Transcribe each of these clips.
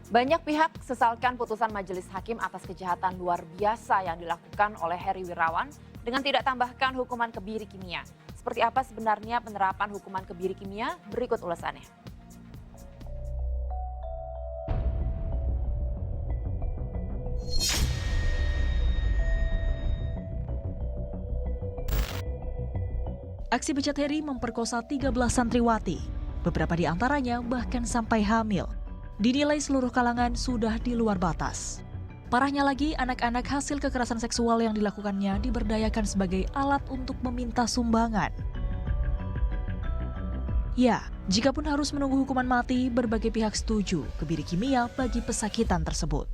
Banyak pihak sesalkan putusan majelis hakim atas kejahatan luar biasa yang dilakukan oleh Heri Wirawan dengan tidak tambahkan hukuman kebiri kimia. Seperti apa sebenarnya penerapan hukuman kebiri kimia? Berikut ulasannya. Aksi bejat Heri memperkosa 13 santriwati. Beberapa di antaranya bahkan sampai hamil. Dinilai seluruh kalangan sudah di luar batas. Parahnya lagi, anak-anak hasil kekerasan seksual yang dilakukannya diberdayakan sebagai alat untuk meminta sumbangan. Ya, jikapun harus menunggu hukuman mati, berbagai pihak setuju kebiri kimia bagi pesakitan tersebut.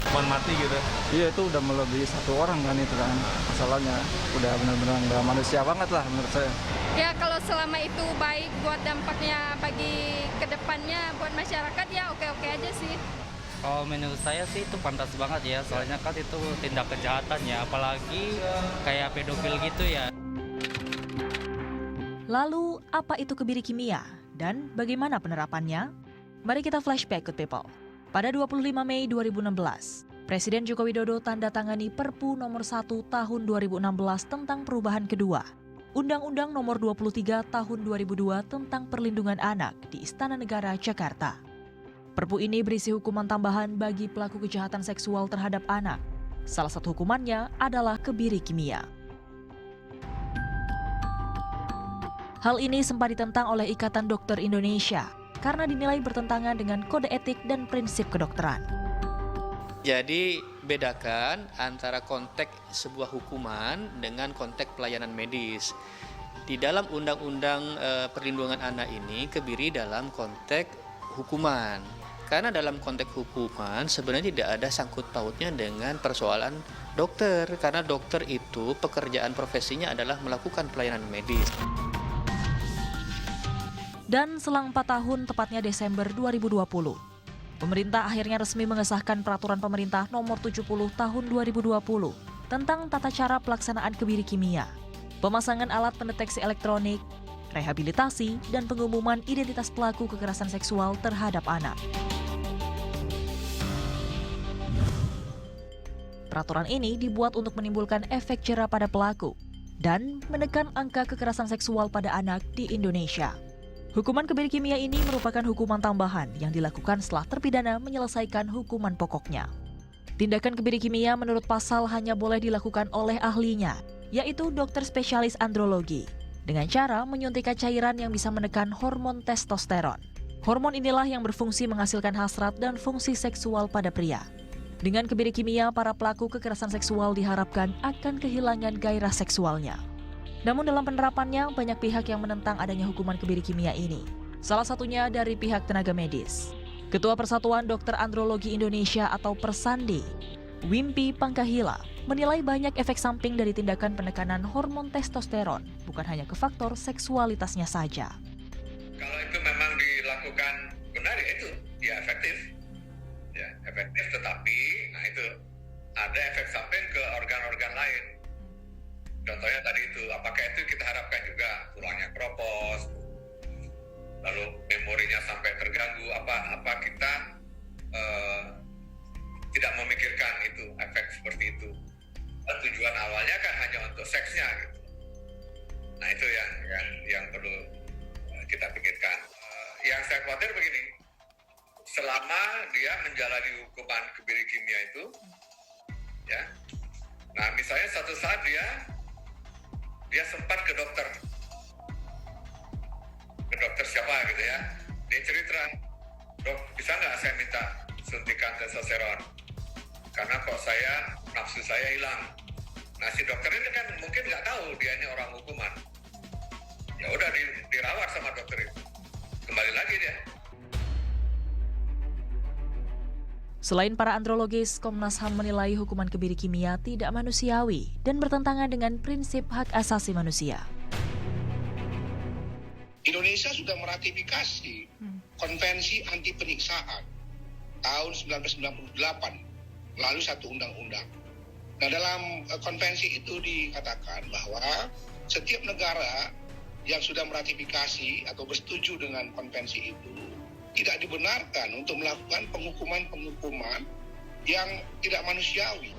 Hukuman mati gitu. Iya, itu udah melebihi satu orang kan itu kan. Masalahnya udah benar-benar nggak manusia banget lah menurut saya. Ya kalau selama itu baik buat dampaknya bagi kedepannya buat masyarakat ya oke-oke aja sih. Kalau menurut saya sih itu pantas banget ya, soalnya kan itu tindak kejahatan ya, apalagi kayak pedofil gitu ya. Lalu, apa itu kebiri kimia? Dan bagaimana penerapannya? Mari kita flashback, good people. Pada 25 Mei 2016, Presiden Joko Widodo tanda tangani Perpu nomor 1 tahun 2016 tentang perubahan kedua, Undang-Undang nomor 23 tahun 2002 tentang perlindungan anak di Istana Negara, Jakarta. Perpu ini berisi hukuman tambahan bagi pelaku kejahatan seksual terhadap anak. Salah satu hukumannya adalah kebiri kimia. Hal ini sempat ditentang oleh Ikatan Dokter Indonesia karena dinilai bertentangan dengan kode etik dan prinsip kedokteran. Jadi bedakan antara konteks sebuah hukuman dengan konteks pelayanan medis. Di dalam Undang-Undang Perlindungan Anak ini kebiri dalam konteks hukuman. Karena dalam konteks hukuman sebenarnya tidak ada sangkut pautnya dengan persoalan dokter. Karena dokter itu pekerjaan profesinya adalah melakukan pelayanan medis. Dan selang 4 tahun, tepatnya Desember 2020, pemerintah akhirnya resmi mengesahkan Peraturan Pemerintah Nomor 70 Tahun 2020 tentang tata cara pelaksanaan kebiri kimia, pemasangan alat pendeteksi elektronik, rehabilitasi, dan pengumuman identitas pelaku kekerasan seksual terhadap anak. Peraturan ini dibuat untuk menimbulkan efek jera pada pelaku dan menekan angka kekerasan seksual pada anak di Indonesia. Hukuman kebiri kimia ini merupakan hukuman tambahan yang dilakukan setelah terpidana menyelesaikan hukuman pokoknya. Tindakan kebiri kimia menurut pasal hanya boleh dilakukan oleh ahlinya, yaitu dokter spesialis andrologi, dengan cara menyuntikkan cairan yang bisa menekan hormon testosteron. Hormon inilah yang berfungsi menghasilkan hasrat dan fungsi seksual pada pria. Dengan kebiri kimia, para pelaku kekerasan seksual diharapkan akan kehilangan gairah seksualnya. Namun dalam penerapannya, banyak pihak yang menentang adanya hukuman kebiri kimia ini. Salah satunya dari pihak tenaga medis. Ketua Persatuan Dokter Andrologi Indonesia atau Persandi, Wimpi Pangkahila, menilai banyak efek samping dari tindakan penekanan hormon testosteron, bukan hanya ke faktor seksualitasnya saja. Kalau itu memang dilakukan benar ya itu, ya efektif. Ya, efektif tetapi, nah itu, ada efek samping ke organ-organ lain. Contohnya tadi itu, apakah itu kita harapkan juga tulangnya keropos, lalu memorinya sampai terganggu, apa kita tidak memikirkan itu, efek seperti itu. Dan tujuan awalnya kan hanya untuk seksnya gitu. Nah itu yang perlu kita pikirkan. Yang saya khawatir begini, selama dia menjalani hukuman kebiri kimia itu, ya, nah misalnya satu saat dia sempat ke dokter siapa gitu ya, dia cerita, dok bisa nggak saya minta suntikan testosteron karena kok nafsu saya hilang. Nah si dokter ini kan mungkin nggak tahu dia ini orang hukuman, ya udah dirawat sama dokter itu, kembali lagi dia. Selain para andrologis, Komnas HAM menilai hukuman kebiri kimia tidak manusiawi dan bertentangan dengan prinsip hak asasi manusia. Indonesia sudah meratifikasi Konvensi Anti Penyiksaan tahun 1998 melalui satu undang-undang. Nah, dalam konvensi itu dikatakan bahwa setiap negara yang sudah meratifikasi atau bersetuju dengan konvensi itu tidak dibenarkan untuk melakukan penghukuman-penghukuman yang tidak manusiawi.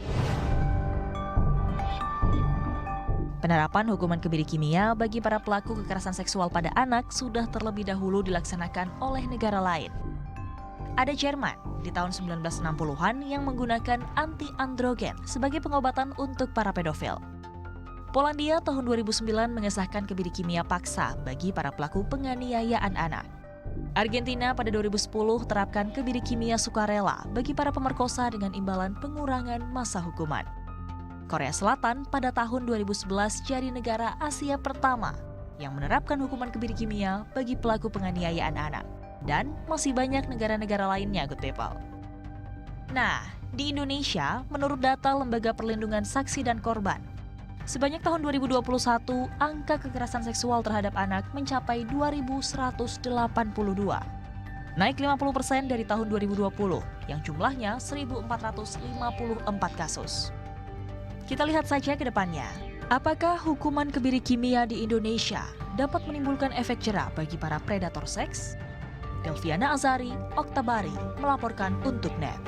Penerapan hukuman kebiri kimia bagi para pelaku kekerasan seksual pada anak sudah terlebih dahulu dilaksanakan oleh negara lain. Ada Jerman di tahun 1960-an yang menggunakan anti-androgen sebagai pengobatan untuk para pedofil. Polandia tahun 2009 mengesahkan kebiri kimia paksa bagi para pelaku penganiayaan anak. Argentina pada 2010 terapkan kebiri kimia sukarela bagi para pemerkosa dengan imbalan pengurangan masa hukuman. Korea Selatan pada tahun 2011 jadi negara Asia pertama yang menerapkan hukuman kebiri kimia bagi pelaku penganiayaan anak. Dan masih banyak negara-negara lainnya, good people. Nah, di Indonesia, menurut data Lembaga Perlindungan Saksi dan Korban, sebanyak tahun 2021, angka kekerasan seksual terhadap anak mencapai 2.182. Naik 50% dari tahun 2020, yang jumlahnya 1.454 kasus. Kita lihat saja ke depannya. Apakah hukuman kebiri kimia di Indonesia dapat menimbulkan efek jera bagi para predator seks? Delviana Azari, Oktabari, melaporkan untuk NET.